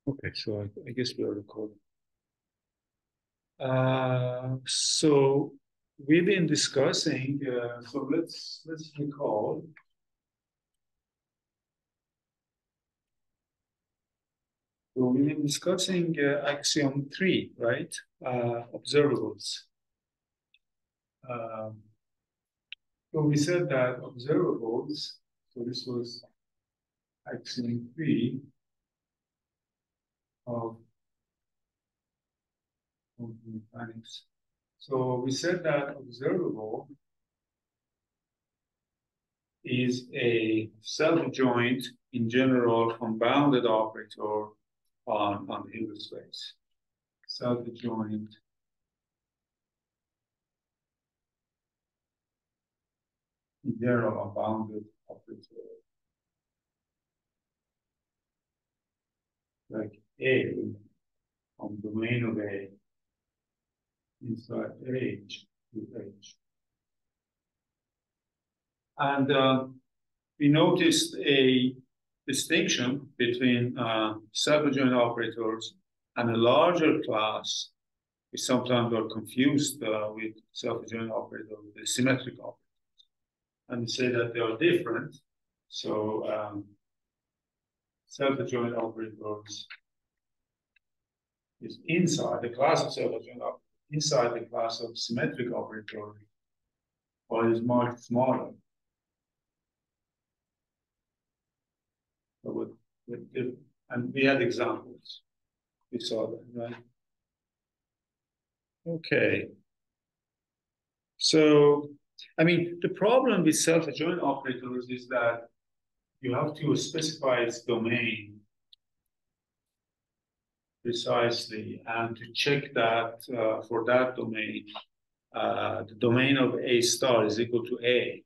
Okay, so I guess we are recording. So we've been discussing. So let's recall. So we've been discussing axiom 3, right? Observables. So we said that observables. So this was axiom 3 of mechanics. So we said that observable is a self-adjoint, in general, unbounded operator on the Hilbert space. Self-adjoint in general unbounded operator. Like A on domain of A inside H with H. And we noticed a distinction between self-adjoint operators and a larger class. We sometimes are confused with self-adjoint operators, the symmetric operators. And we say that they are different. So self-adjoint operators is inside the class of self-adjoint operators, inside the class of symmetric operators, or is much smaller. So and we had examples. We saw that, right? Okay. So, I mean, the problem with self-adjoint operators is that you have to specify its domain precisely, and to check that for that domain, the domain of A star is equal to A,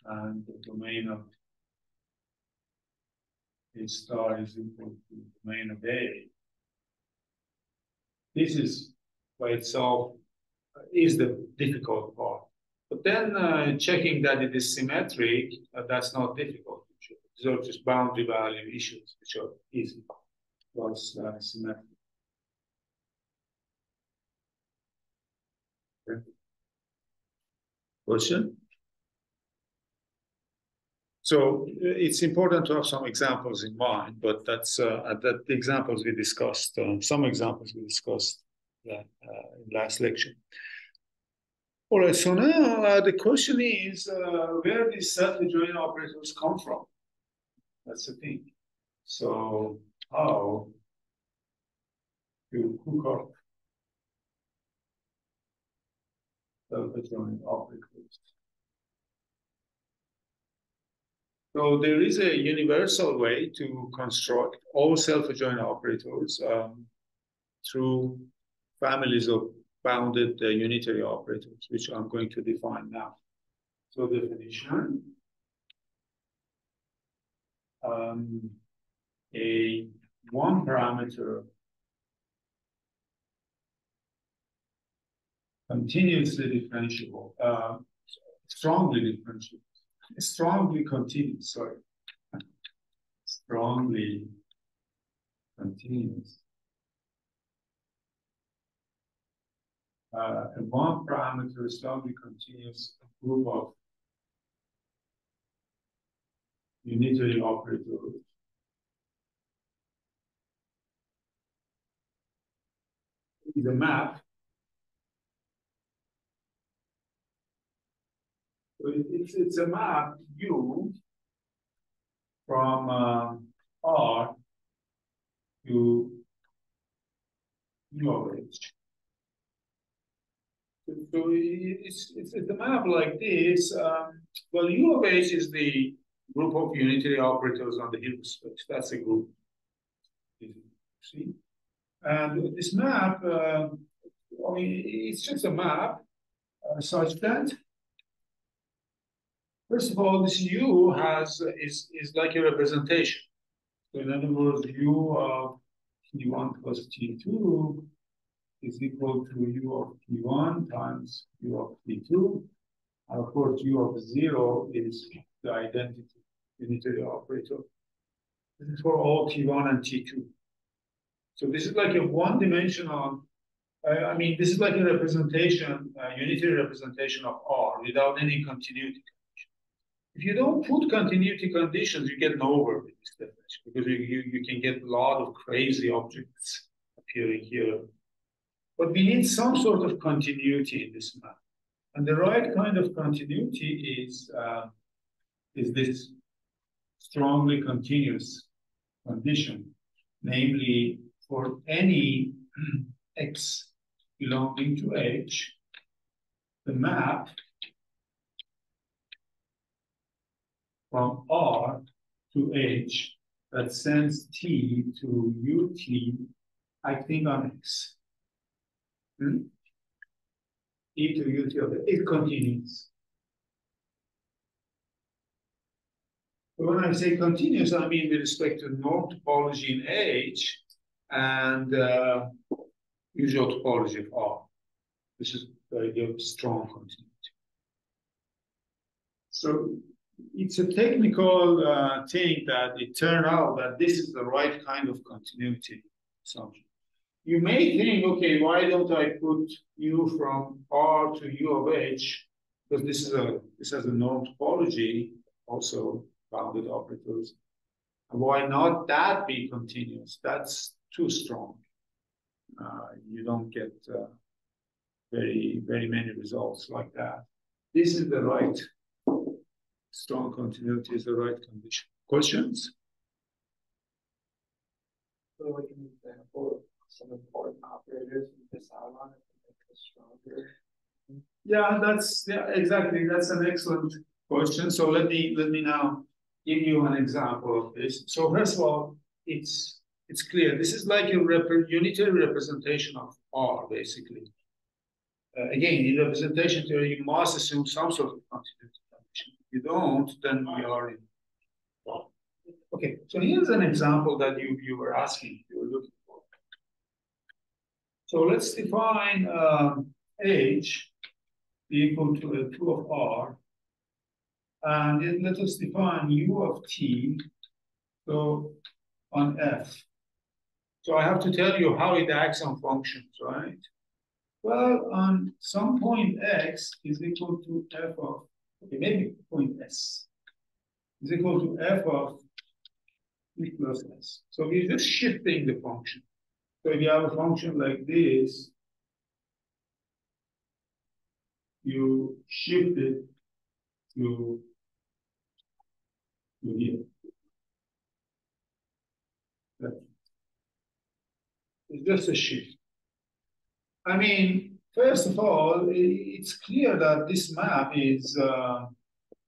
and the domain of A star is equal to the domain of A. This is by itself is the difficult part. But then checking that it is symmetric, that's not difficult. These are just boundary value issues, which are easy. What's symmetric? Okay. Question? So it's important to have some examples in mind, but that's the examples we discussed, some examples we discussed in last lecture. All right, so now the question is, where these self-adjoint operators come from? That's the thing. So how to cook up self-adjoint operators? So there is a universal way to construct all self-adjoint operators through families of bounded unitary operators, which I'm going to define now. So definition, a one parameter continuously differentiable, strongly differentiable, strongly continuous, sorry, strongly continuous. A one parameter strongly continuous group of unitary operators is a map. So it's a map U from R to U of H. So it's a map like this. Well, U of H is the group of unitary operators on the Hilbert space. That's a group. See? And this map, I mean, it's just a map such that, first of all, this U is like a representation. So in other words, U of T1 plus T2 is equal to U of T1 times U of T2. And of course, U of 0 is the identity unitary operator. This is for all T1 and T2. So this is like a one-dimensional, I mean, this is like a representation, unitary representation of R without any continuity condition. If you don't put continuity conditions, you get nowhere with this definition because you can get a lot of crazy objects appearing here. But we need some sort of continuity in this map. And the right kind of continuity is this strongly continuous condition, namely for any x belonging to H, the map from R to H that sends T to UT acting on X. E to UT of it continues. But when I say continuous, I mean with respect to norm topology in H and usual topology of R. This is very good, strong continuity. So it's a technical thing that it turned out that this is the right kind of continuity assumption. You may think, okay, why don't I put U from R to U of H? Because this has a norm topology, also bounded operators. And why not that be continuous? That's too strong. You don't get very many results like that. This is the right strong continuity is the right condition. Questions? So like an example of some important operators we miss out on it to make it stronger. Yeah, exactly. That's an excellent question. So let me now give you an example of this. So first of all, it's clear. This is like a unitary representation of R, basically. Again, in representation theory, you must assume some sort of continuity condition. If you don't, then we are in problem. Okay, so here's an example that you were asking, you were looking for. So let's define H equal to a 2 of R, and let us define U of T, so on F. So I have to tell you how it acts on functions, right? Well, on some point X is equal to F of, okay, maybe point S is equal to F of E plus S. So we're just shifting the function. So if you have a function like this, you shift it to here. It's just a shift. I mean, first of all, it's clear that this map is a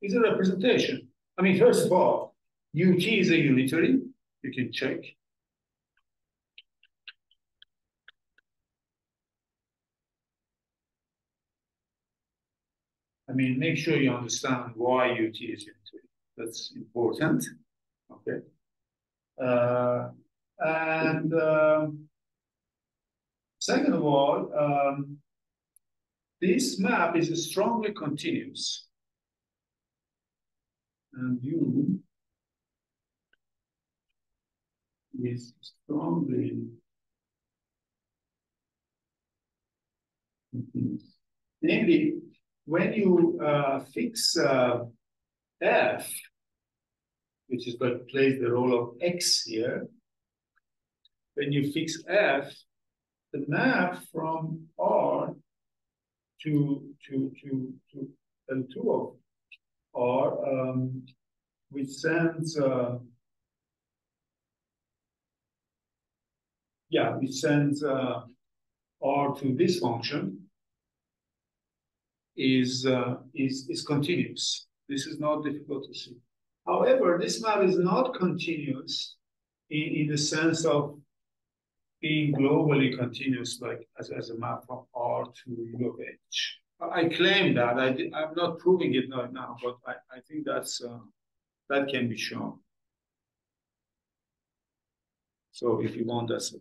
representation. I mean, first of all, UT is a unitary. You can check. I mean, make sure you understand why UT is unitary. That's important. Okay. Second of all, this map is strongly continuous. And U is strongly continuous. Namely, when you fix F, which is what plays the role of X here, when you fix F, the map from R to L2 of R, which sends R to this function is continuous. This is not difficult to see. However, this map is not continuous in the sense of being globally continuous, like as a map from R to U of H. I claim that. I'm not proving it right now, but I think that can be shown. So if you want, that's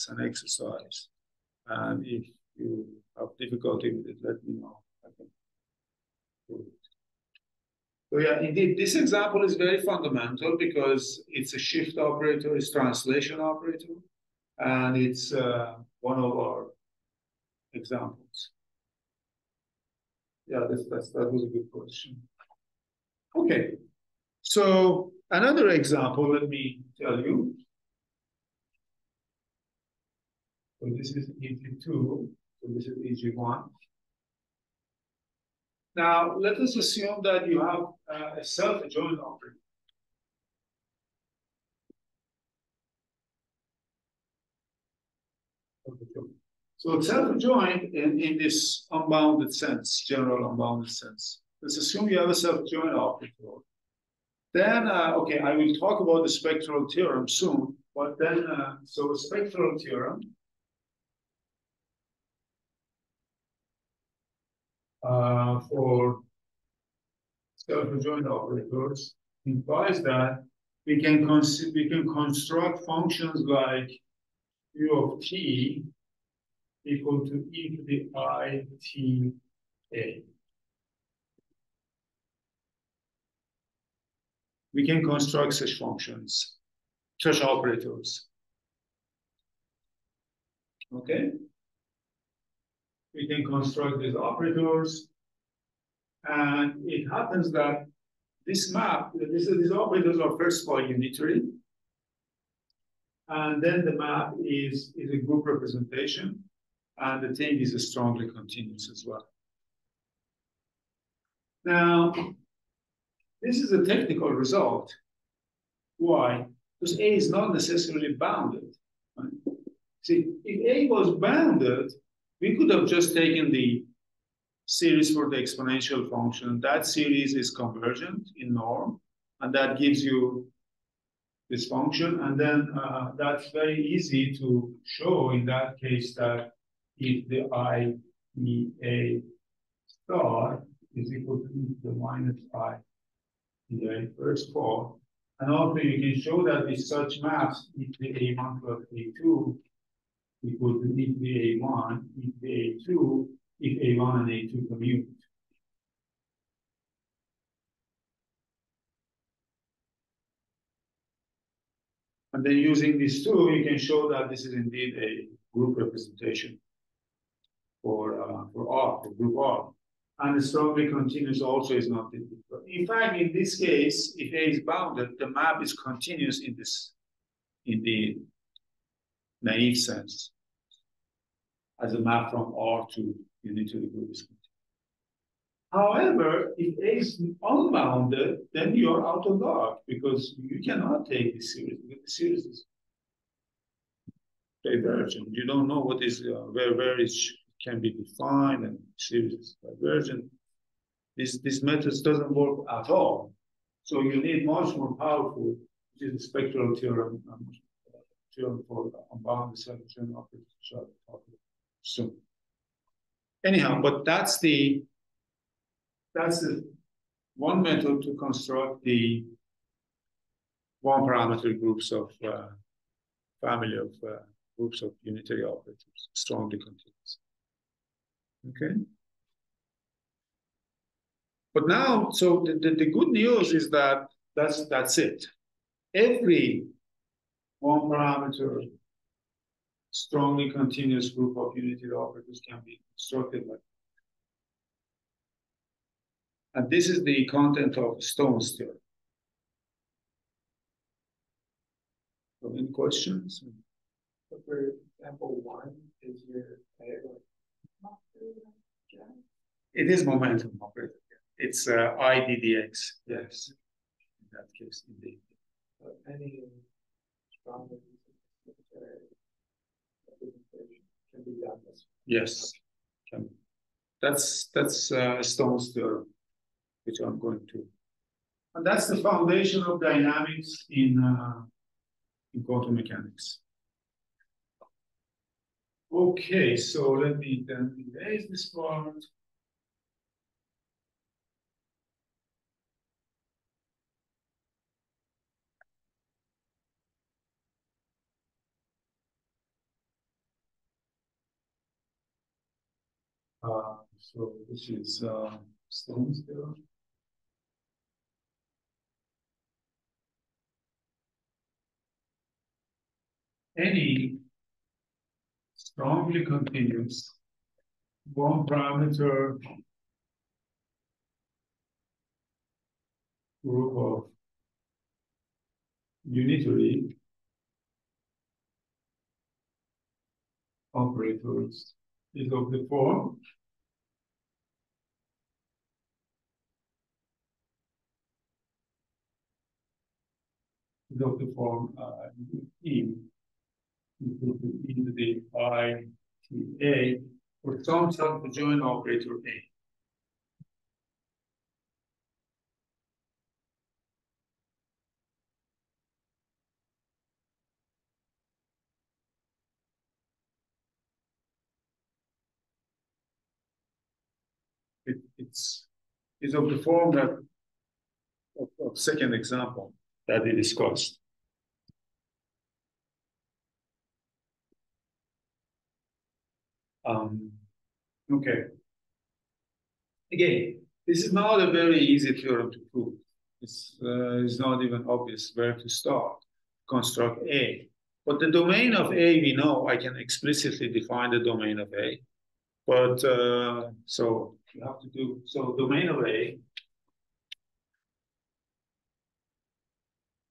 an exercise. And if you have difficulty with it, let me know. I can prove it. So yeah, indeed, this example is very fundamental because it's a shift operator, it's translation operator. And it's one of our examples. Yeah, that was a good question. Okay, so another example, let me tell you. So this is EG2, so this is EG1. Now, let us assume that you have a self-adjoint operator. So self-adjoint in this unbounded sense, general unbounded sense. Let's assume you have a self-adjoint operator. Then, okay, I will talk about the spectral theorem soon, but then, so a spectral theorem for self-adjoint operators implies that we can construct functions like u of t equal to e to the I t a. We can construct such functions, such operators. Okay? We can construct these operators, and it happens that this map, these operators are first of all unitary, and then the map is a group representation, and the thing is strongly continuous as well. Now, this is a technical result. Why? Because A is not necessarily bounded. Right? See, if A was bounded, we could have just taken the series for the exponential function. That series is convergent in norm, and that gives you this function. And then that's very easy to show in that case that if the I E A star is equal to e to the minus I E A first of all. And also you can show that with such maps, e to the A1 plus A2 equal to e to the A1, e to the A2, if A1 and A2 commute. And then using these two, you can show that this is indeed a group representation for R, for group R. And the strongly continuous also is not difficult. In fact, in this case, if A is bounded, the map is continuous in the naive sense, as a map from R to unitary group is continuous. However, if A is unbounded, then you're out of luck because you cannot take this series. The series is divergent. You don't know what is where it can be defined, and series is divergent. This method doesn't work at all. So you need much more powerful, which is the spectral theorem, theorem for unbounded self-adjoint operators, which I'll talk about soon. Anyhow, but that's the one method to construct the one-parameter groups of family of groups of unitary operators, strongly continuous. Okay. But now, so the good news is that that's it. Every one-parameter strongly continuous group of unitary operators can be constructed like that. And this is the content of Stone's theorem. So any questions? So for example, one is your It is momentum operator. It's IDDX, yes. In that case, indeed. So any strong representation can be done this way. Yes. Can. That's Stone's theorem, which I'm going to. And that's the foundation of dynamics in quantum mechanics. Okay, so let me then erase this part. So this is Stone's theorem. Any strongly continuous one parameter group of unitary operators is of the form E equal to e to the I to A for some self-adjoint operator A. It's of the form that of second example that we discussed. Okay. Again, this is not a very easy theorem to prove. It's not even obvious where to start. Construct A. But the domain of A, we know I can explicitly define the domain of A. But so you have to do, so domain of A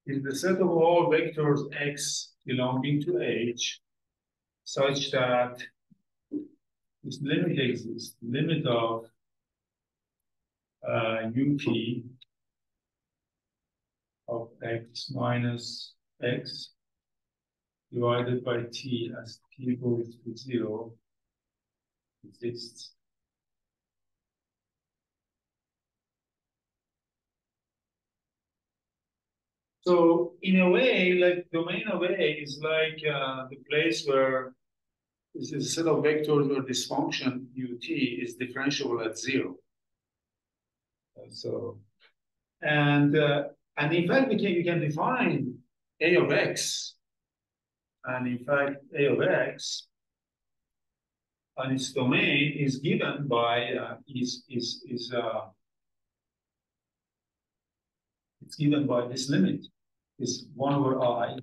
is the set of all vectors X belonging to H such that this limit exists, limit of ut of x minus x divided by t as t goes to 0 exists. So in a way, like domain of A is like the place where this is a set of vectors where this function ut is differentiable at 0. And in fact, you can define A of x. And in fact, A of x and its domain is given by it's given by this limit, is 1 over I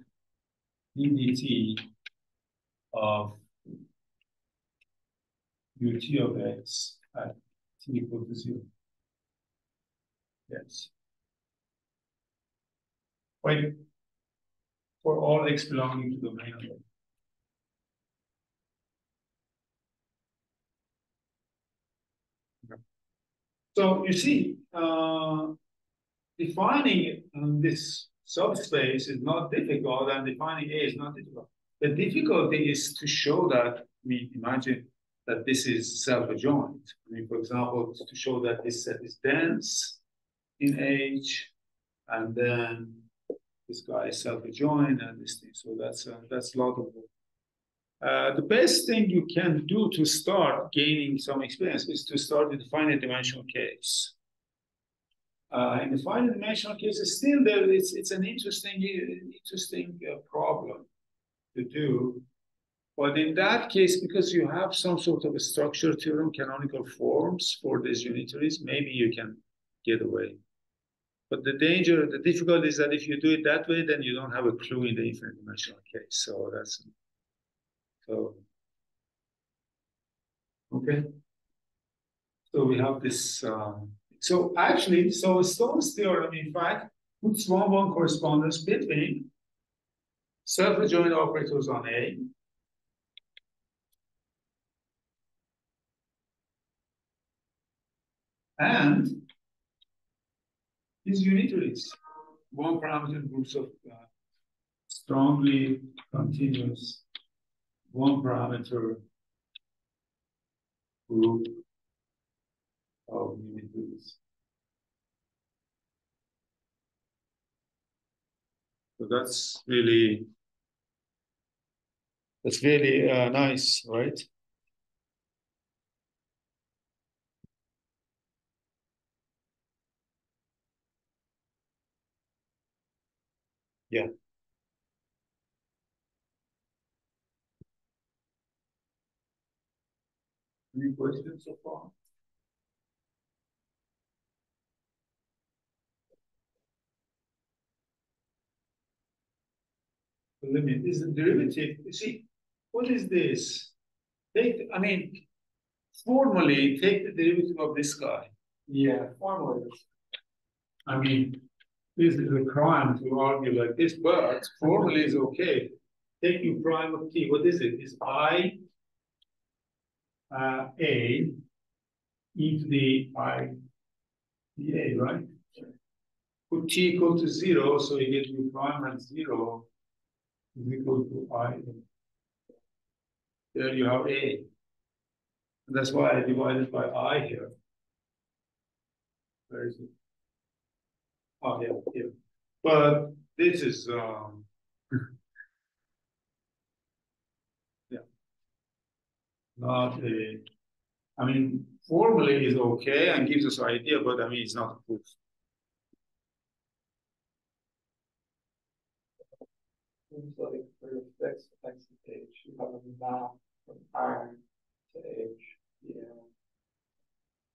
ddt of ut of x at t equal to 0. Yes. Wait, for all x belonging to the domain of A. So you see, defining this subspace is not difficult, and defining A is not difficult. The difficulty is to show that, imagine that this is self-adjoint. For example, to show that this set is dense in H, and then this guy is self-adjoint, and this thing. So that's a lot of work. The best thing you can do to start gaining some experience is to start with the finite dimensional case. In the finite dimensional case, still there, it's an interesting problem to do. But in that case, because you have some sort of a structure theorem, canonical forms for these unitaries, maybe you can get away. But the difficulty is that if you do it that way, then you don't have a clue in the infinite dimensional case. So okay. So we have this. So Stone's theorem, in fact, puts one-one correspondence between self-adjoint operators on A and these unitaries, one-parameter groups of strongly continuous one-parameter group of unitaries. So that's really nice, right? Yeah. Any questions so far? The limit is the derivative. You see, what is this? I mean, formally, take the derivative of this guy. Yeah, formally. I mean, this is a crime to argue like this, but formally is okay. Take u prime of t. What is it? It's I a e to the I dA, right? Put t equal to 0, so you get u prime at 0 is equal to I. There you have a. And that's why I divided by I here. Where is it? Oh, yeah, here. But this is yeah, not a. I mean, formally is okay and gives us an idea, but I mean, it's not a proof. Seems like for your fixed x and h, you have a map from R to h,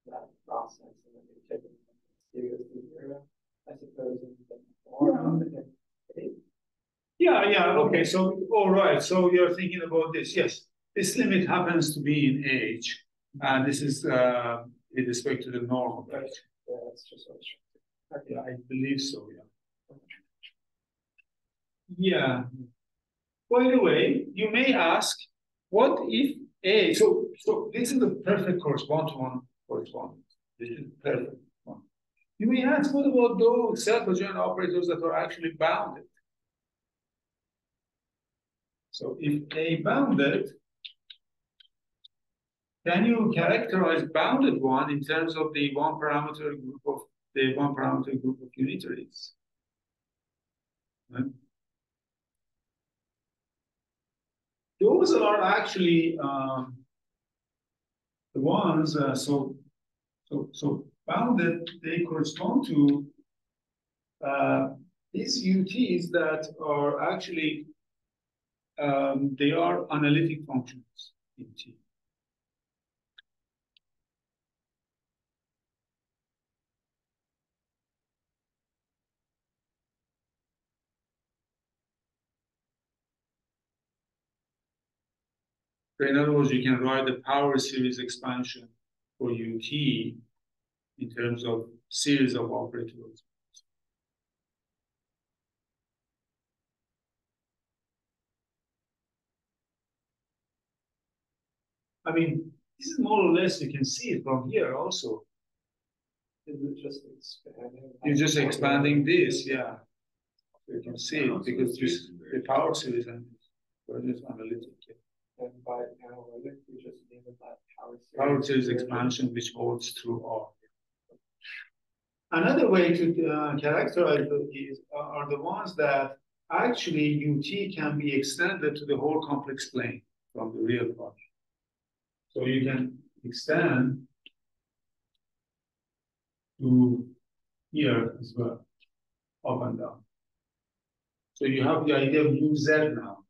that process, and then you take it from 0 to 0. I suppose in the form of it. Yeah, okay. So, all right. So you're thinking about this. Yes, this limit happens to be in h, and this is with respect to the normal. Right? Yeah, that's just what it's. Yeah, I believe so. Yeah. Yeah. By the way, you may ask, what if a? So this is the perfect corresponding correspondence. This is the perfect one. You may ask, what about those self-adjoint operators that are actually bounded? So if A bounded, can you characterize bounded one in terms of the one parameter group of unitaries? Right? Those are actually the ones. So bounded, they correspond to these UTs that are actually they are analytic functions in T. So in other words, you can write the power series expansion for UT in terms of series of operators. I mean, this is more or less, you can see it from here also. You're just expanding this, yeah. You can see it because this, the power series and this analytic. And by analytic, we just name it that power series expansion, which holds through R. Another way to characterize these are the ones that actually UT can be extended to the whole complex plane from the real part. So you can extend to here as well, up and down. So you have the idea of UZ now.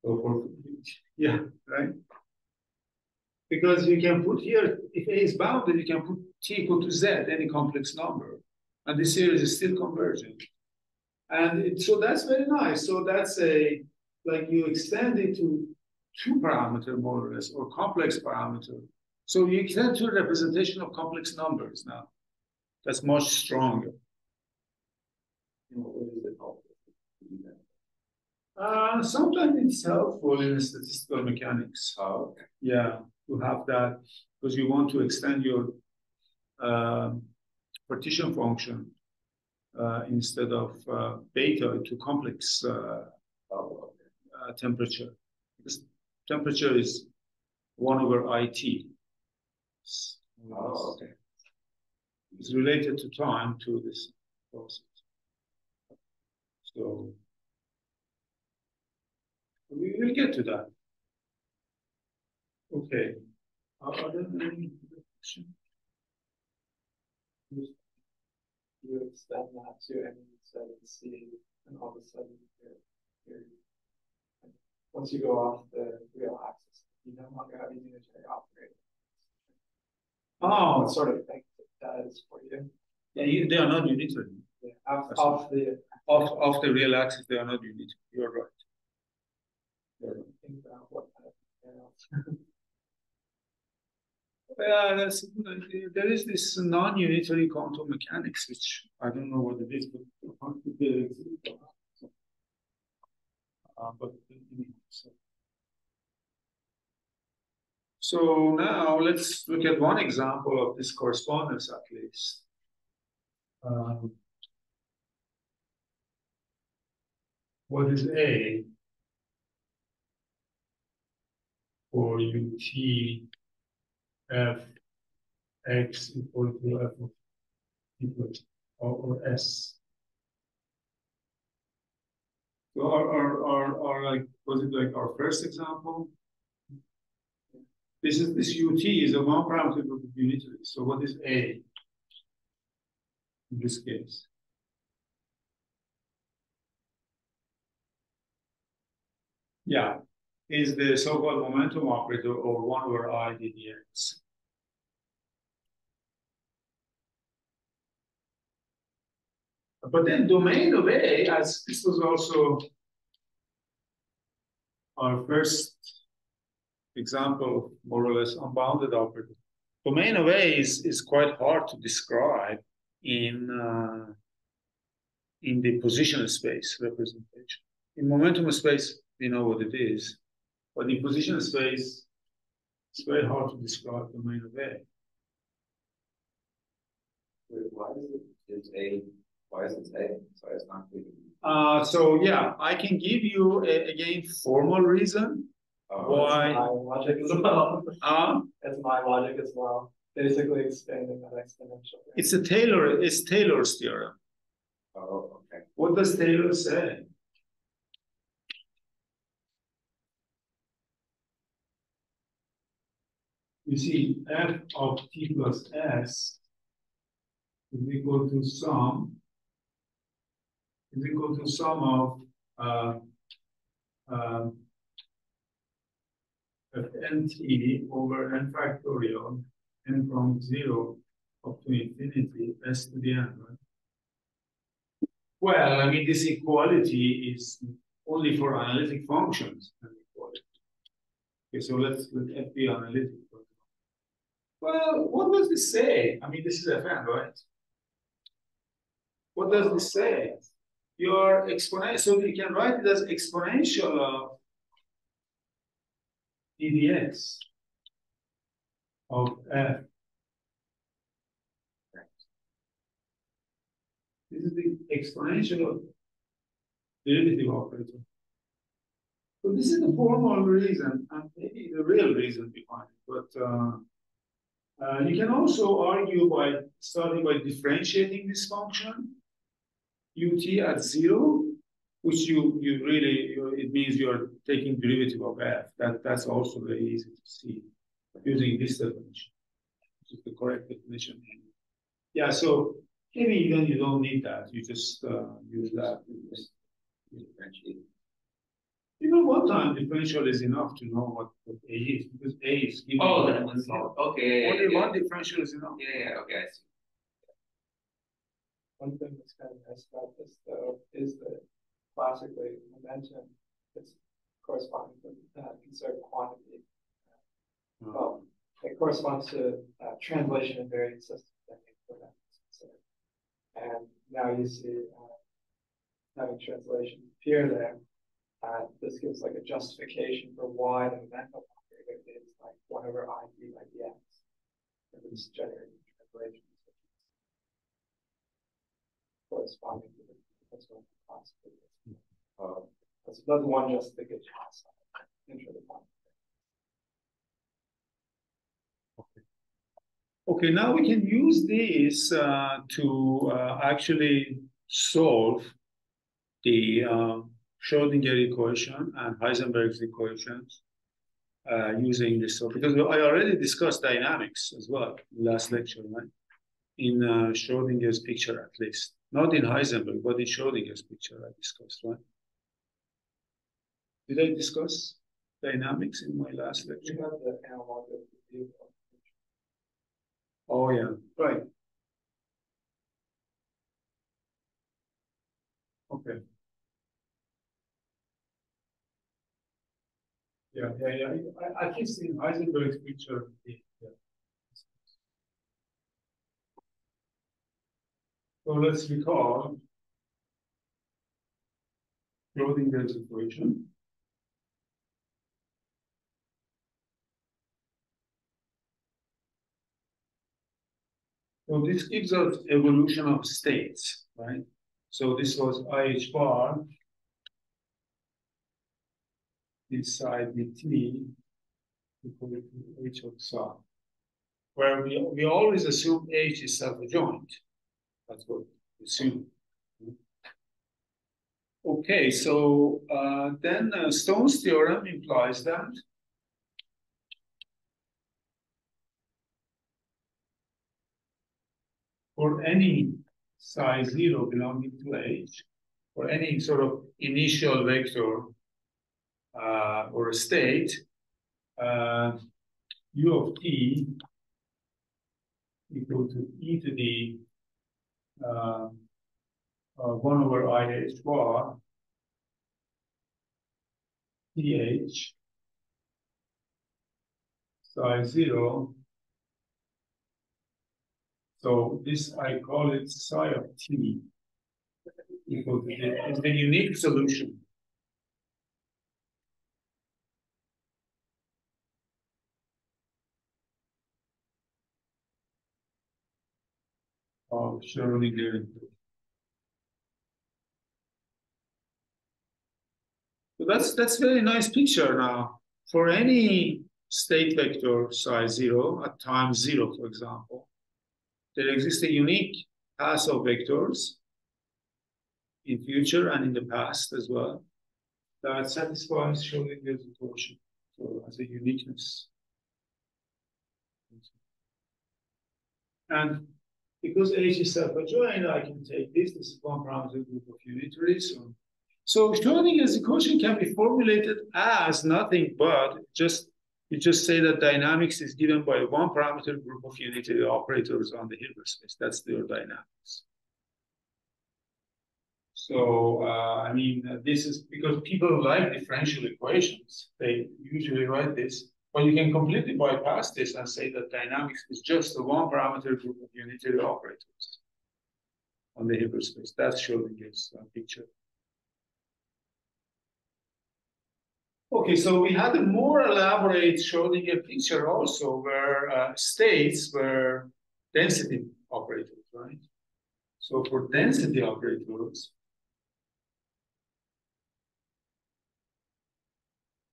So for, yeah, right? Because you can put here, if A is bounded, you can put T equal to Z, any complex number. And this series is still convergent. And so that's very nice. So that's like you extend it to two parameter more or less, or complex parameter. So you extend to a representation of complex numbers now. That's much stronger. Sometimes it's helpful in statistical mechanics. Yeah, to have that, because you want to extend your partition function instead of beta to complex temperature. Because temperature is 1 over IT. Oh, okay. It's related to time to this process. So we will get to that. Okay. Are there any questions? You extend that to any setting C, and all of a sudden you're once you go off the real axis, you no longer have a unitary operator. Oh, what sort of thing that is for you? Yeah, they are not unitary. Yeah, off the real axis, they are not unitary. You're right. Think about what kind of Yeah, that's a good idea. There is this non-unitary quantum mechanics, which I don't know what it is, but so now let's look at one example of this correspondence at least. What is A for UT F X equal to F of equal or S? So or like, was it like our first example? This UT is a one parameter group of unitary. So what is A in this case? Yeah, is the so-called momentum operator over 1 over I dx. But then domain of A, as this was also our first example, more or less unbounded operator. Domain of A is quite hard to describe in the position space representation. In momentum space, we know what it is, but in position space, it's very hard to describe domain of A. Why is it A? So it's not clear. So yeah, I can give you again formal reason why. That's my logic as well. That's my logic as well. Basically expanding that exponential. It's Taylor's theorem. Oh, okay. What does Taylor say? You see, f of t plus s is equal to sum of nt over n factorial n from 0 up to infinity s to the n, right? Well, I mean, this equality is only for analytic functions. Okay, so let f be analytic. Well, what does this say? I mean, this is Fn, right? What does this say? Your exponential, so you can write it as exponential of ddx of f. This is the exponential of derivative operator. So this is the formal reason, and maybe the real reason behind it. But you can also argue by starting by differentiating this function, ut at 0, which you really, it means you're taking derivative of f. That's also very easy to see using this definition, which is the correct definition. Yeah, so maybe even you don't need that. You just use that. You differentiate. Even one time differential is enough to know what A is, because A is given. Oh, that's all. Okay. Only one differential is enough. Yeah, okay, I see. One thing that's kind of nice about this, though, is that classically momentum is corresponding to conserved quantity. Well, it corresponds to translation in various systems, I think, for that is considered. And now you see having translation appear there. This gives like a justification for why the momentum operator is like 1 over I d by dx. And it's generating translations corresponding to the principle class. That's one justification into the point. Okay, now we can use this to actually solve the Schrodinger equation and Heisenberg's equations using this. So, because I already discussed dynamics as well in last lecture, right? In Schrodinger's picture, at least. Not in Heisenberg, but in Schrodinger's picture I discussed, right? Did I discuss dynamics in my last lecture? You have the analog of the Oh, yeah, right. Okay. Yeah. I keep seeing Heisenberg's picture. Yeah. So let's recall Schrodinger's equation. So this gives us evolution of states, right? So this was IH bar, this side dt equal to H of psi, where we always assume H is self-adjoint. That's what we assume. Okay, so then Stone's theorem implies that for any psi 0 belonging to H, for any sort of initial vector or a state, U of t equal to e to the 1 over IH bar th psi 0. So this I call it psi of t equal to is the unique solution of Schrodinger. So that's very nice picture now. For any state vector psi 0 at time 0, for example, there exists a unique path of vectors in future and in the past as well that satisfies Schrodinger's equation. So as a uniqueness. And because H is self-adjoint, I can take this. This is one parameter group of unitaries. So Schrodinger's equation can be formulated as nothing but you just say that dynamics is given by one parameter group of unitary operators on the Hilbert space. That's their dynamics. So I mean, this is because people like differential equations. They usually write this, but you can completely bypass this and say that dynamics is just a one parameter group of unitary operators on the Hilbert space. That's Schrodinger's picture. Okay, so we had a more elaborate Schrodinger picture also where states were density operators, right? So for density operators,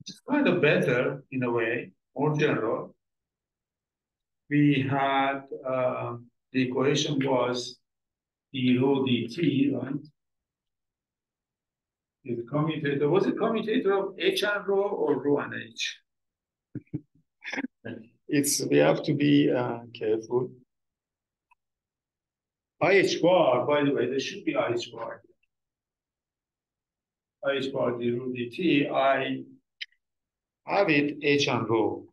it's kind of better in a way, more general. We had the equation was d rho dt, right? The commutator, was it commutator of H and rho or rho and H? We have to be careful. IH bar, by the way, there should be IH bar. IH bar d rho dt, I have it H and rho.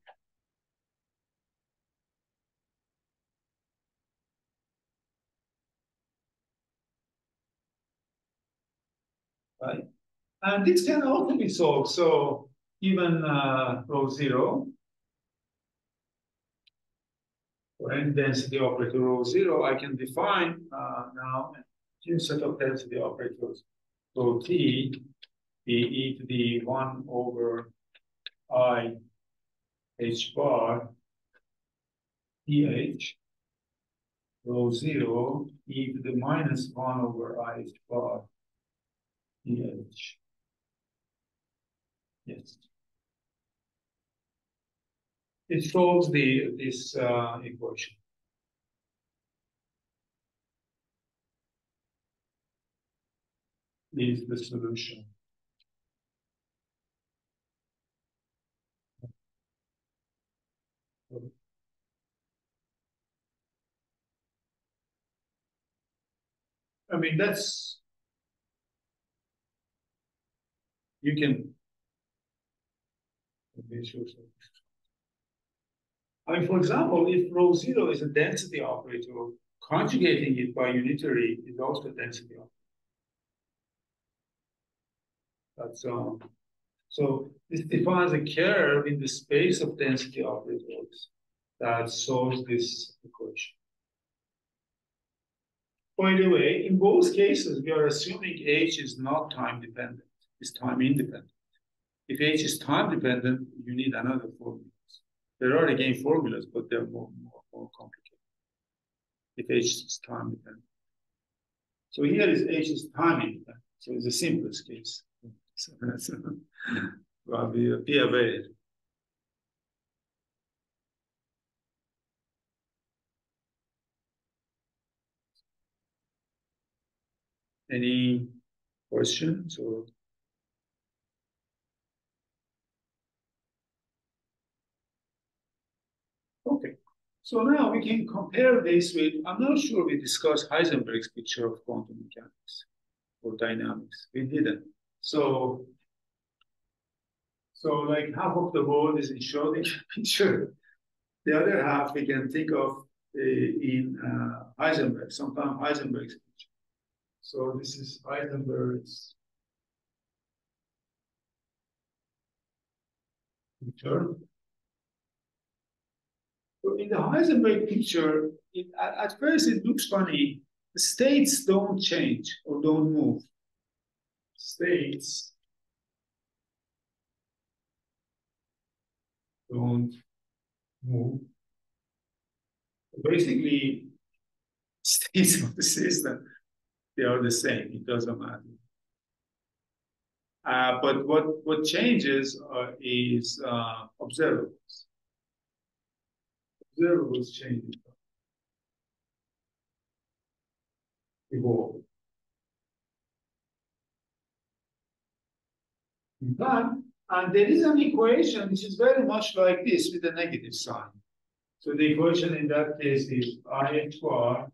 Right? And this can also be solved. So even rho 0, for any density operator rho 0, I can define now a new set of density operators. Rho t be e to the 1 over I h bar th, rho 0 e to the minus 1 over I h bar th. Yes. It solves this equation. Is the solution. I mean, you can. I mean, for example, if rho 0 is a density operator, conjugating it by unitary is also a density operator. That's so this defines a curve in the space of density operators that solves this equation. by the way, in both cases, we are assuming H is not time dependent, it's time independent. If H is time dependent, you need another formula. There are again formulas, but they're more complicated. If H is time dependent. So here is H is time independent. So it's the simplest case. So that's well, be aware. Any questions or? Okay. So now we can compare this with, I'm not sure we discussed Heisenberg's picture of quantum mechanics or dynamics. We didn't. So like half of the world is in Schroedinger picture. The other half we can think of in Heisenberg, sometimes Heisenberg's picture. So this is Heisenberg's picture. So in the Heisenberg picture, at first it looks funny. The states don't change or don't move. States don't move. Basically, states of the system, they are the same. It doesn't matter. But what changes is observables. Observables change. Evolve. And there is an equation which is very much like this with a negative sign. So the equation in that case is I bar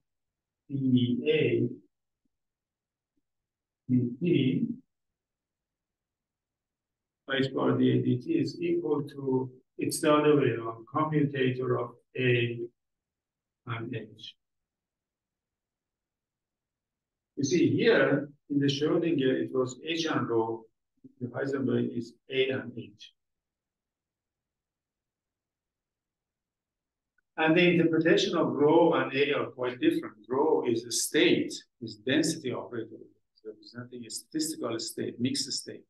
dA dt, I bar dA dt is equal to, it's the other way around, commutator of A and H. You see here in the Schrödinger, it was H and rho. The Heisenberg is A and H. And the interpretation of rho and A are quite different. Rho is a state, is density operator, representing a statistical state, mixed state.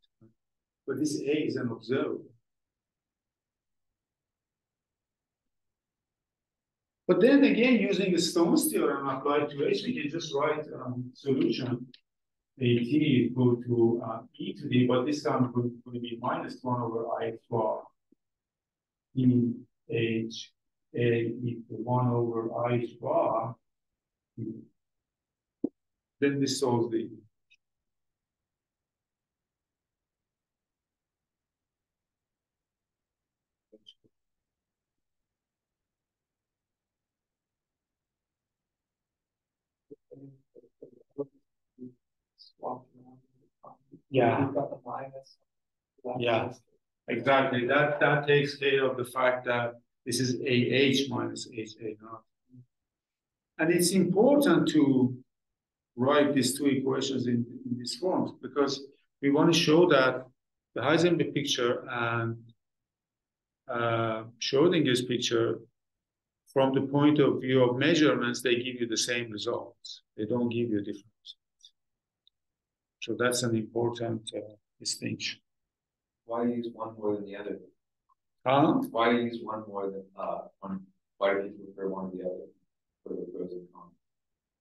But this A is an observable. But then again, using the Stone's theorem applied to H, we can just write solution. AT equal to e to the, but this time going to be minus 1 over I bar e H A equal 1 over I bar. Then this solves the yeah. You've got the minus. Yeah, exactly. That takes care of the fact that this is AH minus HA naught. And it's important to write these two equations in these forms because we want to show that the Heisenberg picture and Schrodinger's picture, from the point of view of measurements, they give you the same results. They don't give you different results. So that's an important distinction. Why use one more than the other? Why use one more than one? Why do you prefer one or the other for the pros and cons?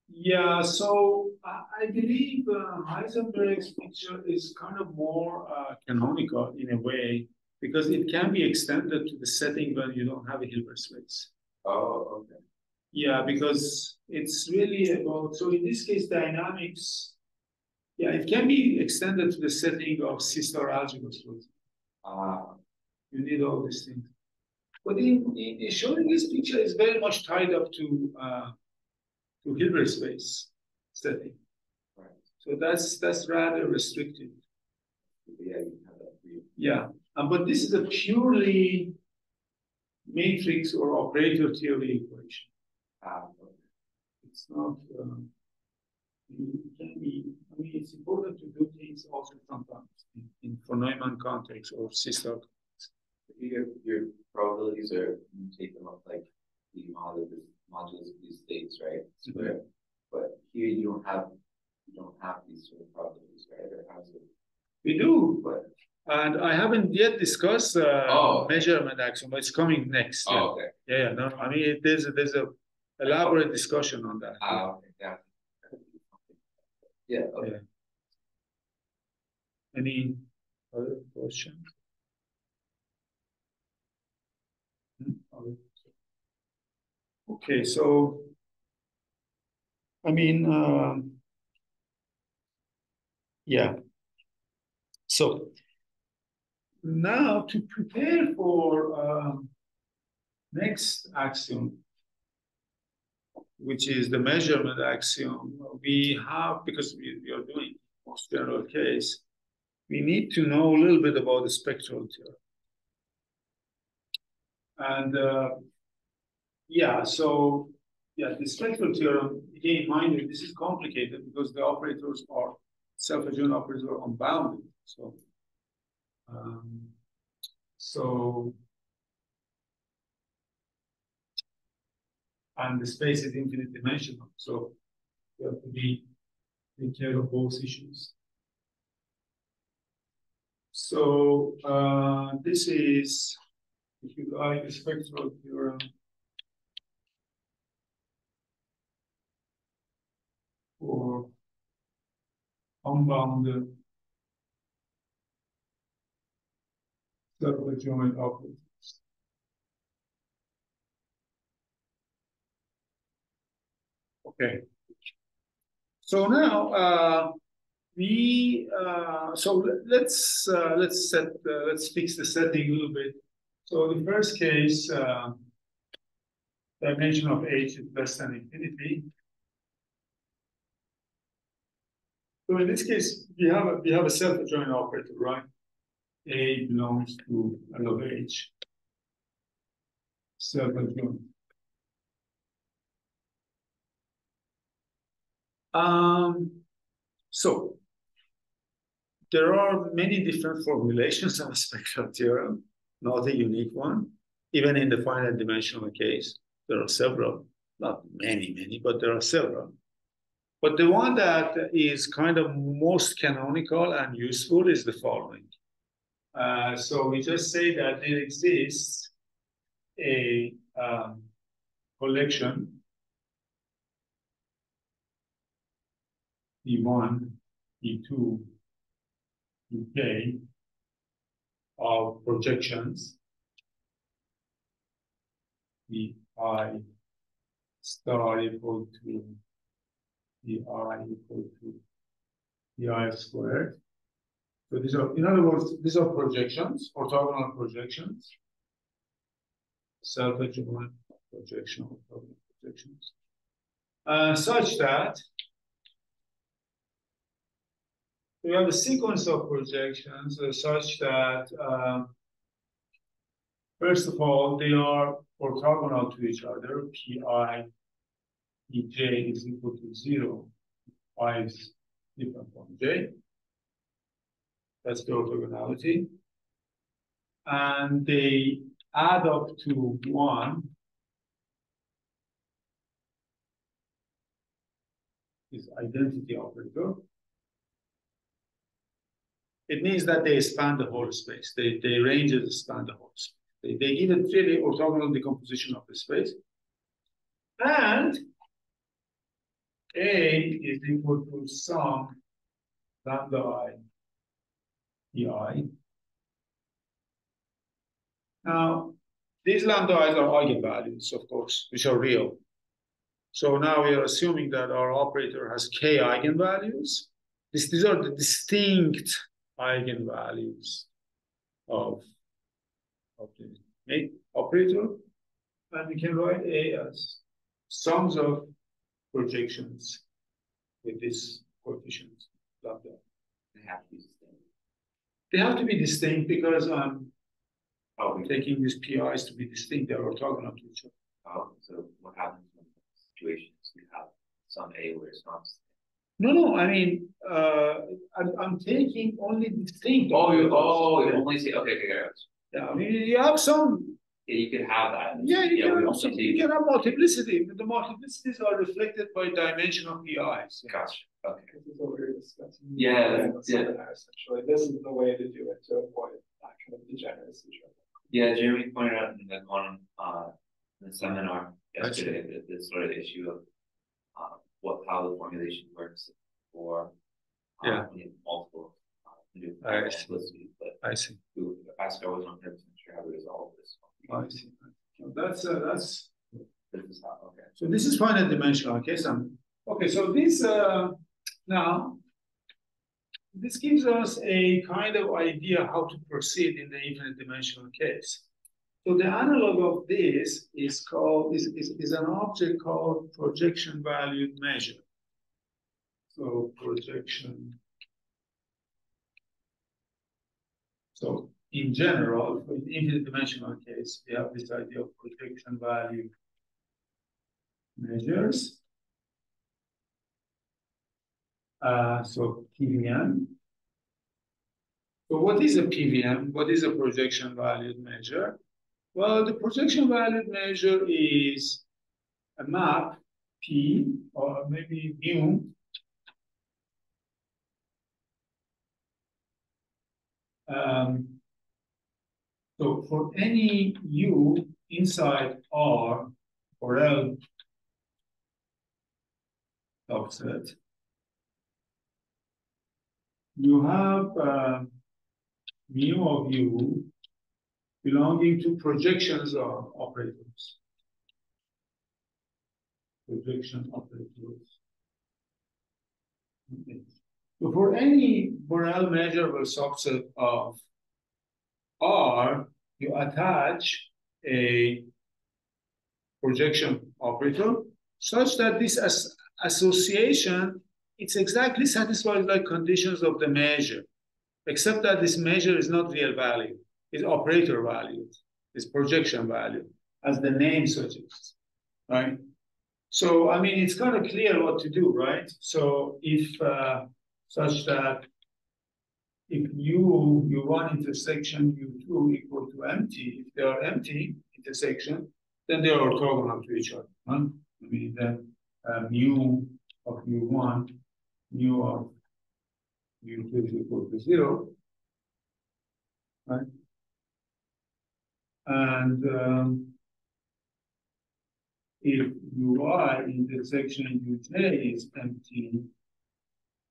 Yeah, so I believe Heisenberg's picture is kind of more canonical in a way because it can be extended to the setting when you don't have a Hilbert space. Oh, okay. Yeah, because it's really about, so in this case, dynamics, yeah, it can be extended to the setting of C-star algebras. You need all these things. But in showing this picture is very much tied up to Hilbert space setting. Right. So that's rather restricted. Yeah, you have that view. Yeah, but this is a purely matrix or operator theory equation. Okay. It's not. It can be. I mean, it's important to do things also sometimes in for Neumann context or C-star. Your probabilities are, you take them up like the modulus of these states, right? Square. But here you don't have these sort of properties, right? Or how's it? We do, But and I haven't yet discussed measurement axiom, but it's coming next. oh, okay. Yeah, no, I mean there's a elaborate discussion on that. Okay, yeah. Yeah. Okay. Yeah. Any other questions? Okay, so I mean, yeah. So now to prepare for next axiom, which is the measurement axiom, we have, because we are doing most general case, we need to know a little bit about the spectral theorem. And yeah, so yeah, the spectral theorem, again, mind you, this is complicated because the operators are self-adjoint operators are unbounded. So and the space is infinite dimensional. So you have to take care of both issues. So this is, if you like, the spectral theorem for unbounded self-adjoint operators. Okay. So now let's fix the setting a little bit. So the first case, dimension of H is less than infinity. So in this case, we have a self-adjoint operator, right? A belongs to another H. Self-adjoint. So there are many different formulations of a spectral theorem, not a unique one. Even in the finite dimensional case, there are several, not many, but there are several. But the one that is kind of most canonical and useful is the following. So we just say that there exists a collection E1, E2, E of projections, the I star equal to the I equal to the I squared. So these are, in other words, these are projections, orthogonal projections, self-adjoint projection, orthogonal projections, such that we have a sequence of projections such that, first of all, they are orthogonal to each other. Pi Ej is equal to 0. I is different from j. That's the orthogonality. And they add up to 1. This identity operator. It means that they span the whole space. They ranges span the whole space. They give it really orthogonal decomposition of the space. And A is equal to some lambda I ei. Now, these lambda i's are eigenvalues, of course, which are real. So now we are assuming that our operator has k eigenvalues. These are the distinct eigenvalues of the operator. And we can write A as sums of projections with this coefficient lambda. They have to be distinct. They have to be distinct because I'm taking these PIs to be distinct. They're orthogonal to each other. Oh, so what happens when situations you have some A where it's not distinct? No, I mean, I'm taking only distinct. You only see, okay. Yeah, I mean, you have some you could have that. Yeah, you we can also you can have multiplicity. The multiplicities are reflected by dimension of PIs. Gotcha. Okay. This is what we were discussing. Yeah, Essentially, this is the way to do it to avoid that kind of degeneracy. Yeah, Jeremy pointed out in the seminar yesterday that this sort of issue of how the formulation works for multiple new multiplicities. But I see. I wasn't 100% sure how to resolve this. I see. That's This is how, okay. So this is finite dimensional. Okay, so this now this gives us a kind of idea how to proceed in the infinite dimensional case. So the analog of this is called is an object called projection valued measure. So projection. So in general, for the infinite dimensional case, we have this idea of projection value measures. So PVM. So what is a PVM? What is a projection valued measure? Well, the projection valued measure is a map P or maybe mu so for any U inside R or L subset, you have mu of U belonging to projections of operators. Projection operators. Okay. So for any Borel measurable subset of R, you attach a projection operator such that this association, it's exactly satisfies like conditions of the measure, except that this measure is not real value, it's operator value, it's projection value, as the name suggests, right? So, I mean, it's kind of clear what to do, right? So if such that if U1 intersection U2 equal to empty, if they are empty intersection, then they are orthogonal to each other. Huh? I mean, then mu of U1, mu of U2 is equal to 0, right? And if Ui intersection Uj is empty,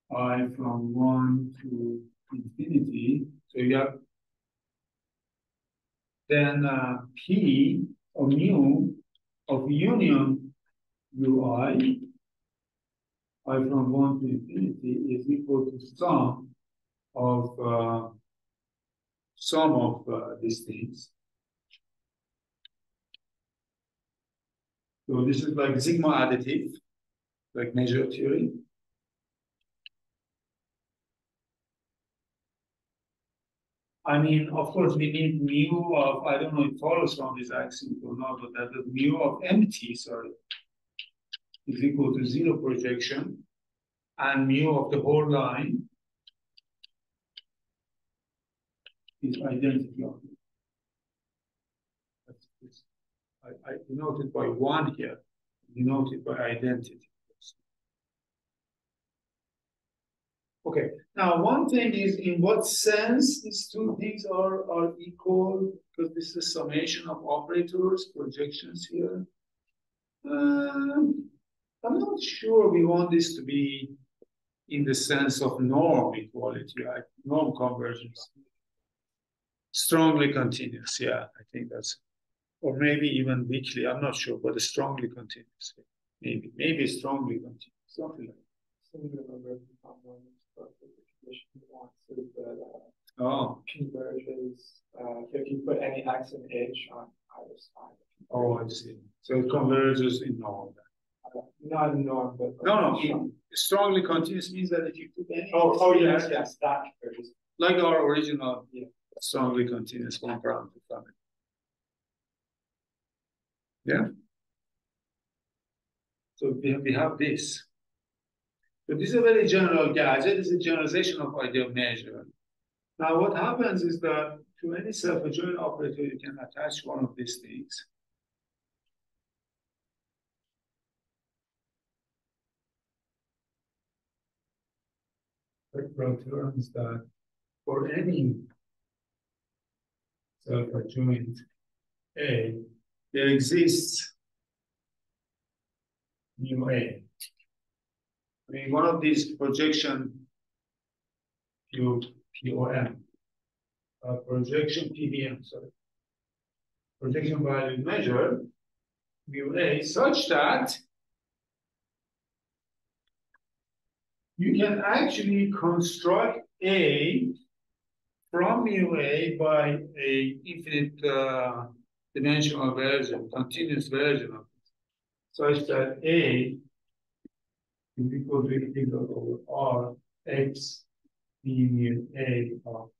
I from 1 to infinity, so you have then P or mu of union Ui, I from 1 to infinity is equal to sum of these things. So this is like sigma additive, like measure theory. I mean, of course, we need mu of, I don't know if it follows from this axiom or not, but that the mu of empty, sorry, is equal to 0 projection, and mu of the whole line is identity of it. I denote it by 1 here, denote it by identity. Okay, now one thing is in what sense these two things are equal, because this is a summation of operators, projections here. I'm not sure we want this to be in the sense of norm equality, right? Norm convergence. Strongly continuous, yeah, I think that's, or maybe even weakly, I'm not sure, but strongly continuous. Maybe strongly continuous, something like that. Converges if you put any x and h on either side. Oh, I see. So it converges in norm. Not in norm, but no. Strongly continuous means that if you put any. Yes, that converges. Like our original strongly continuous one parameter family. Yeah. So we have this. So this is a very general gadget. It's a generalization of idea of measure. Now, what happens is that to any self-adjoint operator, you can attach one of these things. Spectral theorems that for any self-adjoint A, there exists mu A. I mean, one of these projection POM, projection PVM, sorry, projection value measure mu A such that you can actually construct A from mu A by a infinite dimensional version, continuous version of it, such that A is equal to integral over R x d mu A of.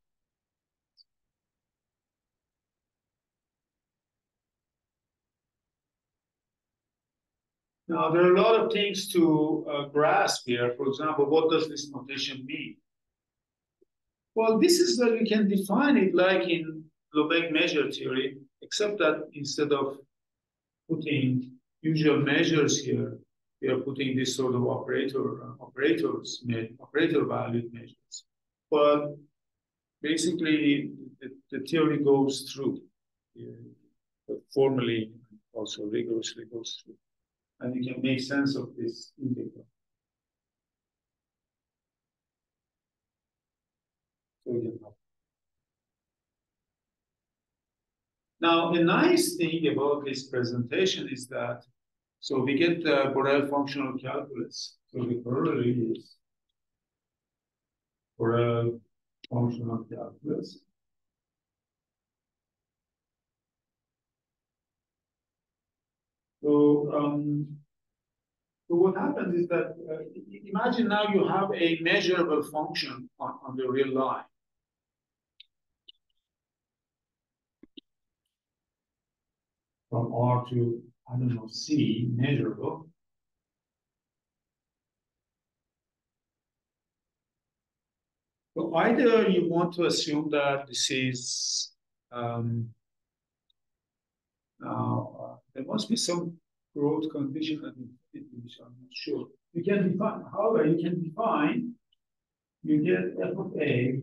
Now, there are a lot of things to grasp here. For example, what does this notation mean? Well, this is where we can define it like in Lebesgue measure theory, except that instead of putting usual measures here, we are putting this sort of operator valued measures. But basically, the theory goes through, but formally also rigorously goes through. And you can make sense of this integral. Now, a nice thing about this presentation is that, so we get the Borel functional calculus. So the corollary is Borel functional calculus. So what happens is that, imagine now you have a measurable function on the real line. From R to, I don't know, C, measurable. So either you want to assume that this is, now there must be some growth condition at infinity, which I'm not sure. You can define, however, you can define, you get f of A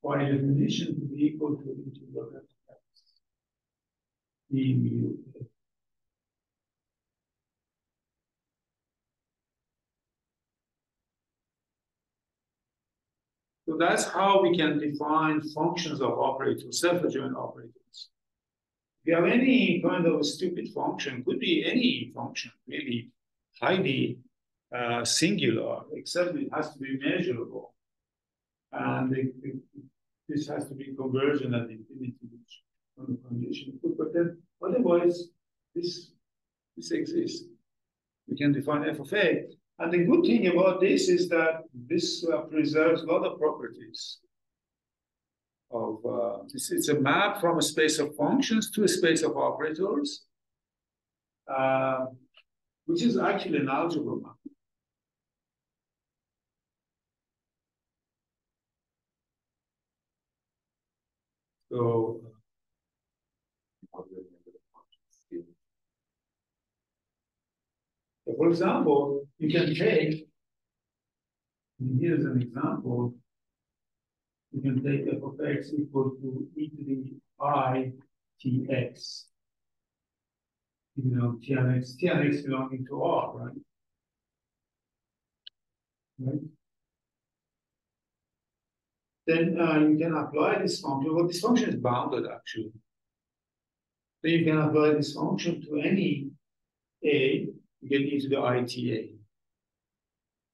by definition to be equal to integral f of x d mu A. So that's how we can define functions of operators, self-adjoint operators. If you have any kind of a stupid function, could be any function, really highly singular, except it has to be measurable. And this has to be conversion at infinity, which on the condition. But then otherwise, this exists. We can define f of A. And the good thing about this is that this preserves a lot of properties of, it's a map from a space of functions to a space of operators, which is actually an algebra map. So, for example, you can take, here's an example, you can take f of x equal to e to the I tx. You know, tnx belonging to R, right? Right? Then you can apply this function. Well, this function is bounded, actually. Then you can apply this function to any A, you get e to the ITA,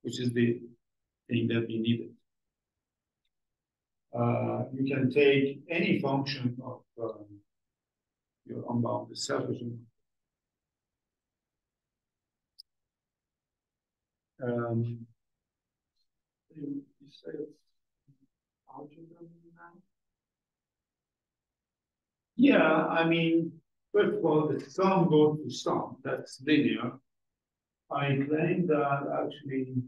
which is the thing that we needed. You can take any function of your unbounded self-adjoint. You say it's algebra now? Yeah, I mean, first of all, the sum goes to sum, that's linear. I claim that actually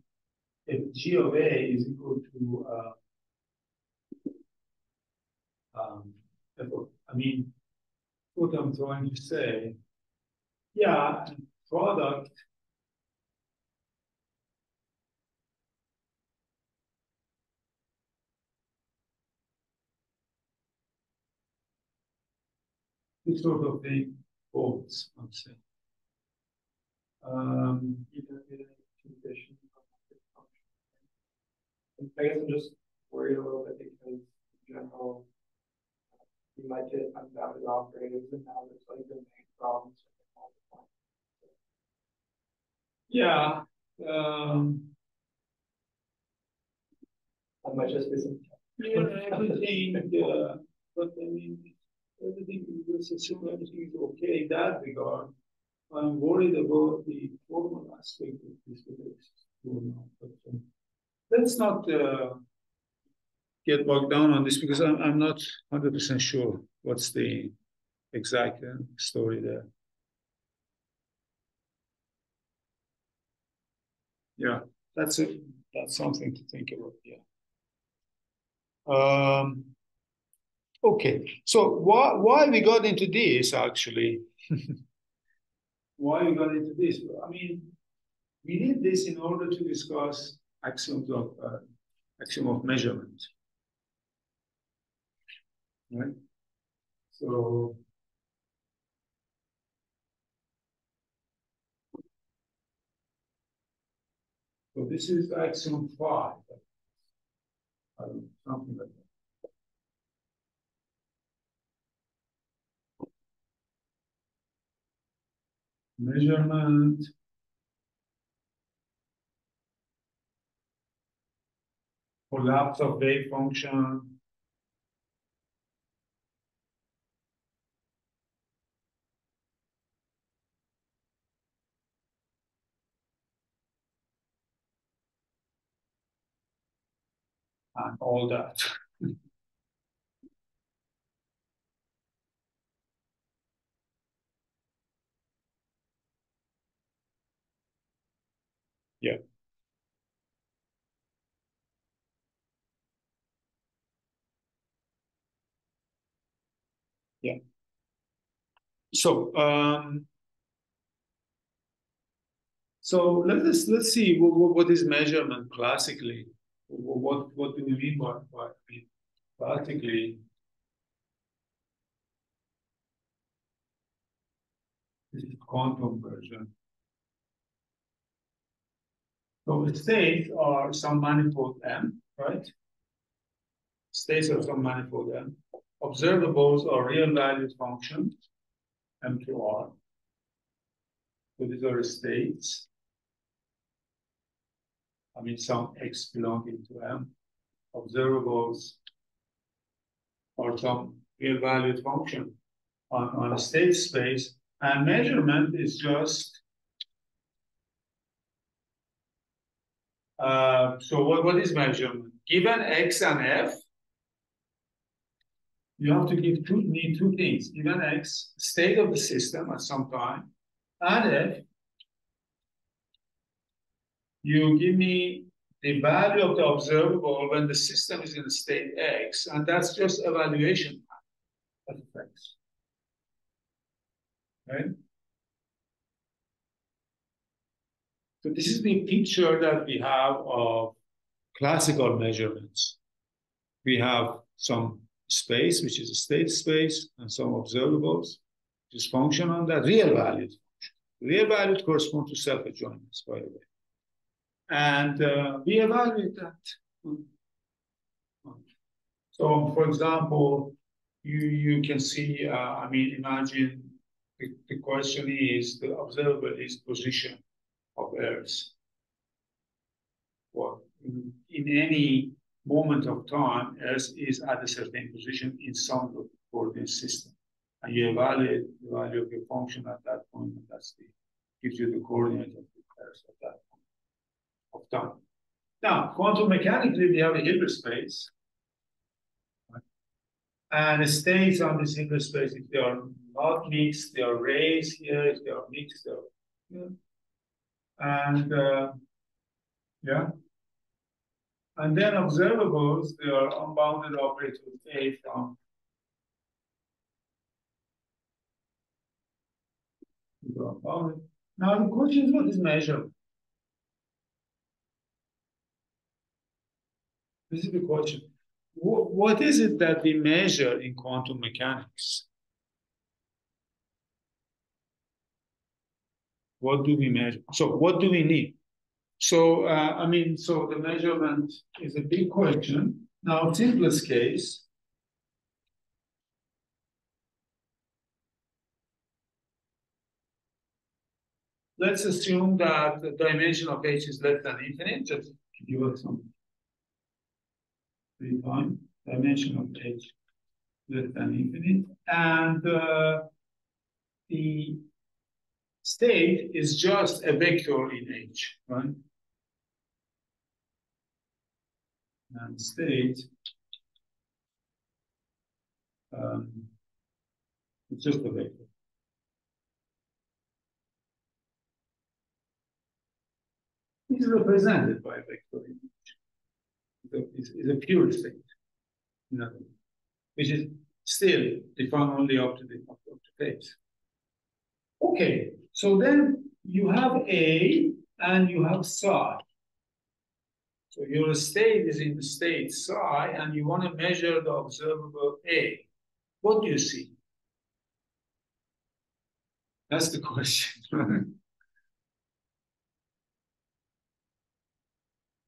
if g of A is equal to I mean, what I'm trying to say, yeah, product this sort of thing holds, I'd say. I guess I'm just worried a little bit because in general, you might get unbounded operators, and now there's like the main problems with all the time. Yeah. That might just be some. Yeah, everything, but I mean, everything, let's assume everything is okay in that regard. I'm worried about the formal aspect of this relationship. But let's not get bogged down on this because I'm not 100% sure what's the exact story there. Yeah, that's something to think about. Yeah. Okay, so why we got into this actually? Why we got into this? I mean, we need this in order to discuss axiom of measurement, right? So this is axiom 5, something like that. Measurement collapse of wave function and all that. Yeah. Yeah. So let's see what is measurement classically. What do we mean by classically? This is quantum version. So the states are some manifold M, right? States are some manifold M. Observables are real valued functions, M to R. So these are states. I mean, some X belonging to M. Observables are some real valued function on a state space. And measurement is just, so what is measurement? Given X and F, you have to need two things. Given X, state of the system at some time, and F, you give me the value of the observable when the system is in state X, and that's just evaluation of X. Right? So this is the picture that we have of classical measurements. We have some space, which is a state space, and some observables, which is function on that, real values. Real values correspond to self-adjointments, by the way. And we evaluate that. So, for example, you can see, I mean, imagine the question is, the observable is position of Earth. Well, in any moment of time, Earth is at a certain position in some coordinate system. And you evaluate the value of your function at that point, and that's gives you the coordinate of the Earth at that point of time. Now, quantum mechanically, we have a Hilbert space. Right? And the states on this Hilbert space, if they are not mixed, they are raised here. If they are mixed, they are, yeah. And yeah. And then observables, they are unbounded operators A from to unbounded. Now the question is, what is measurable? This is the question. What is it that we measure in quantum mechanics? What do we measure? So what do we need? So, I mean, so the measurement is a big question. Now, simplest case, let's assume that the dimension of H is less than infinite. Just give us some free time. Dimension of H less than infinite. And the state is just a vector in H, right? And state it's just a vector. It is represented by a vector in H. It's a pure state, in other words, which is still defined only up to the phase. Okay, so then you have A and you have psi. So your state is in the state psi, and you want to measure the observable A. What do you see? That's the question.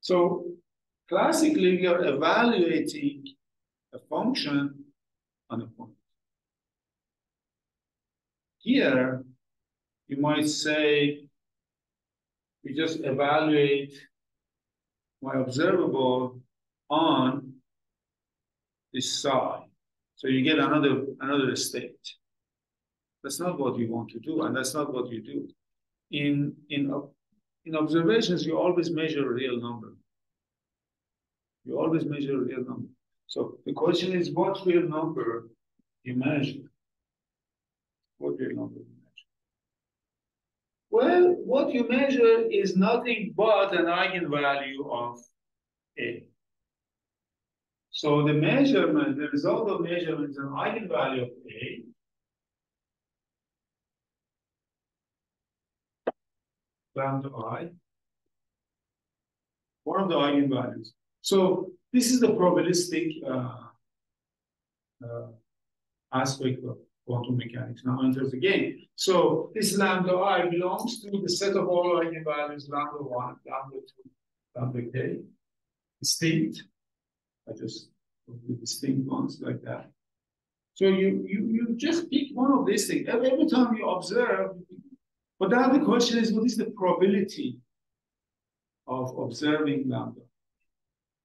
So classically, we are evaluating a function on a point. Here, you might say, we just evaluate my observable on this psi. So you get another state. That's not what you want to do, and that's not what you do. In observations, you always measure a real number. You always measure a real number. So the question is, what real number you measure? What real number you measure? Well, what you measure is nothing but an eigenvalue of A. So the measurement, the result of measurement is an eigenvalue of A. Lambda I, one of the eigenvalues. So this is the probabilistic aspect of quantum mechanics now enters the game. So this lambda I belongs to the set of all eigenvalues lambda 1, lambda 2, lambda k, distinct. I just put the distinct ones like that. So you just pick one of these things. Every time you observe, but now the question is, what is the probability of observing lambda?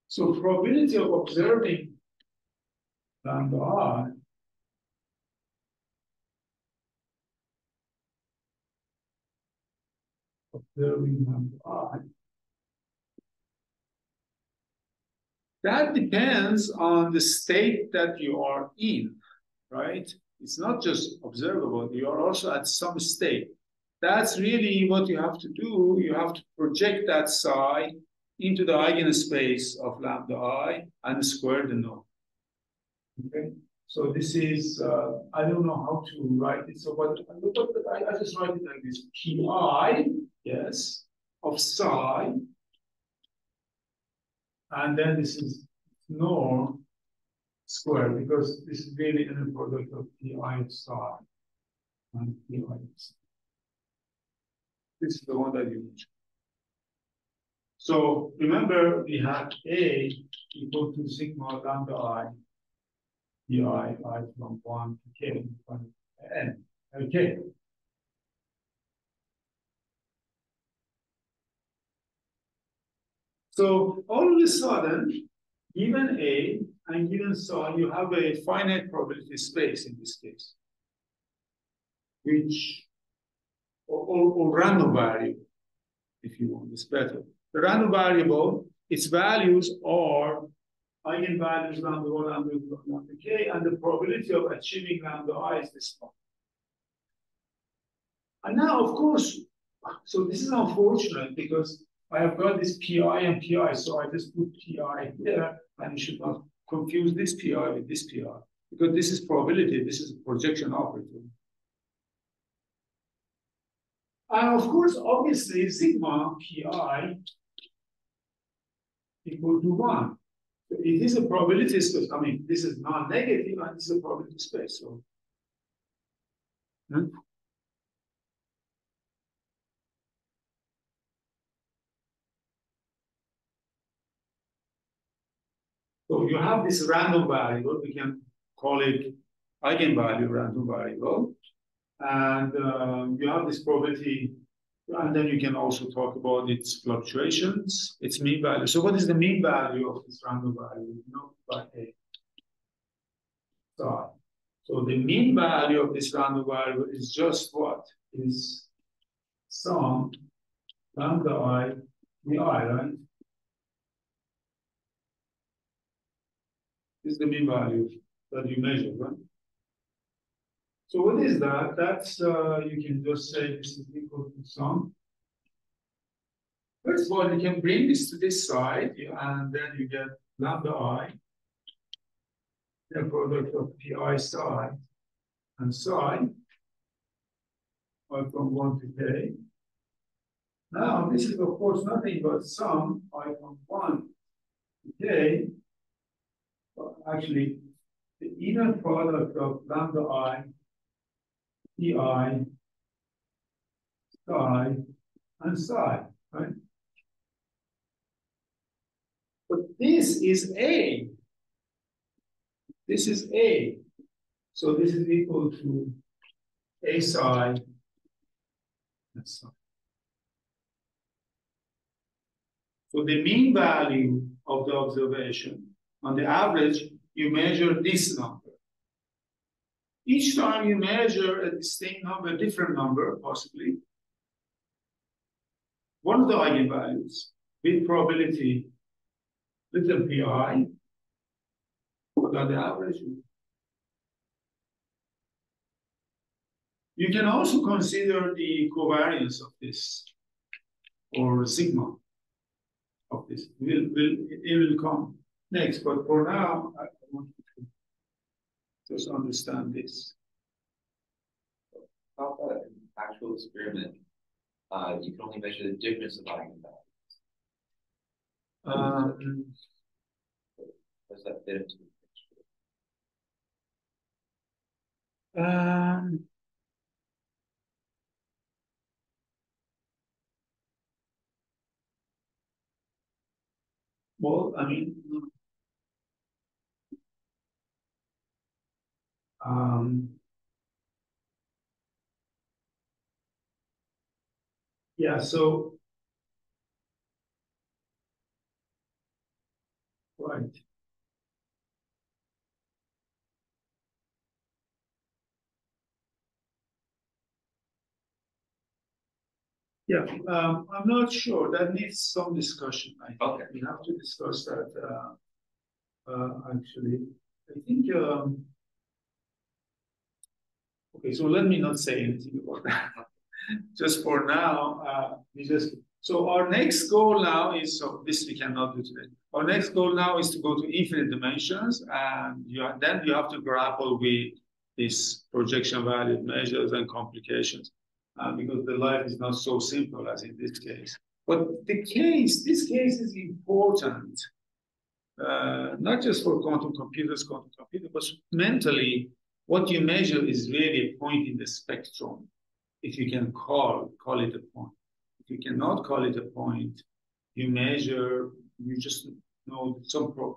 So probability of observing lambda I that depends on the state that you are in, right? It's not just observable, you are also at some state. That's really what you have to do. You have to project that psi into the eigenspace of lambda I and square the norm. Okay, so this is, I don't know how to write it. So what I just write it like this: pi, yes, of psi, and then this is norm squared, because this is really an product of pi of psi and pi of psi. This is the one that you mentioned. So remember, we had A equal to sigma lambda I, pi I from 1 to k, n. Okay. So all of a sudden, given A and given psi, you have a finite probability space in this case, which or random variable, if you want, it's better. The random variable, its values are eigenvalues lambda 1, lambda 2, lambda k, and the probability of achieving lambda I is this one. And now, of course, so this is unfortunate because I have got this pi and pi, so I just put pi here, and you should not confuse this pi with this pi, because this is probability, this is a projection operator. And of course, obviously, sigma pi equal to 1. So it is a probability space. I mean, this is non-negative and this is a probability space. So, so you have this random variable. We can call it eigenvalue random variable. And you have this probability. And then you can also talk about its fluctuations, its mean value. So what is the mean value of this random value? You know, by A psi. So the mean value of this random variable is just what? Is sum lambda I the I, right? This is the mean value that you measure, right? So what is that? That's, you can just say this is equal to sum. First of all, you can bring this to this side, and then you get lambda I, the product of pi psi and psi, I from 1 to k. Now, this is, of course, nothing but sum I from 1 to k. Actually, the inner product of lambda I, pi, psi, and psi, right? But this is A. This is A. So this is equal to A psi and psi. So the mean value of the observation, on the average, you measure this number. Each time you measure a distinct number, a different number, possibly, one of the eigenvalues with probability little pi, but on the average. You can also consider the covariance of this, or sigma of this. It will come next, but for now, I want you to just understand this. How about an actual experiment? You can only measure the difference of eigenvalues. Does that fit into the picture? Well, I mean, yeah, so, right. Yeah, I'm not sure. That needs some discussion. I think okay. We have to discuss that. Actually, I think. Okay, so let me not say anything about that. Just for now, so our next goal now is, so this we cannot do today. Our next goal now is to go to infinite dimensions, and then you have to grapple with these projection value measures and complications, because the life is not so simple as in this case. But this case is important, not just for quantum computers, but mentally, what you measure is really a point in the spectrum. If you can call it a point. If you cannot call it a point, you just know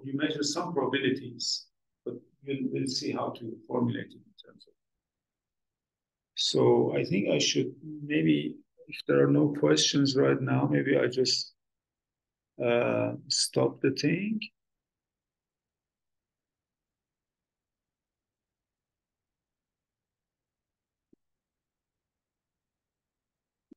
you measure some probabilities, but we'll see how to formulate it in terms of. So I think I should maybe, if there are no questions right now, maybe I just stop the thing.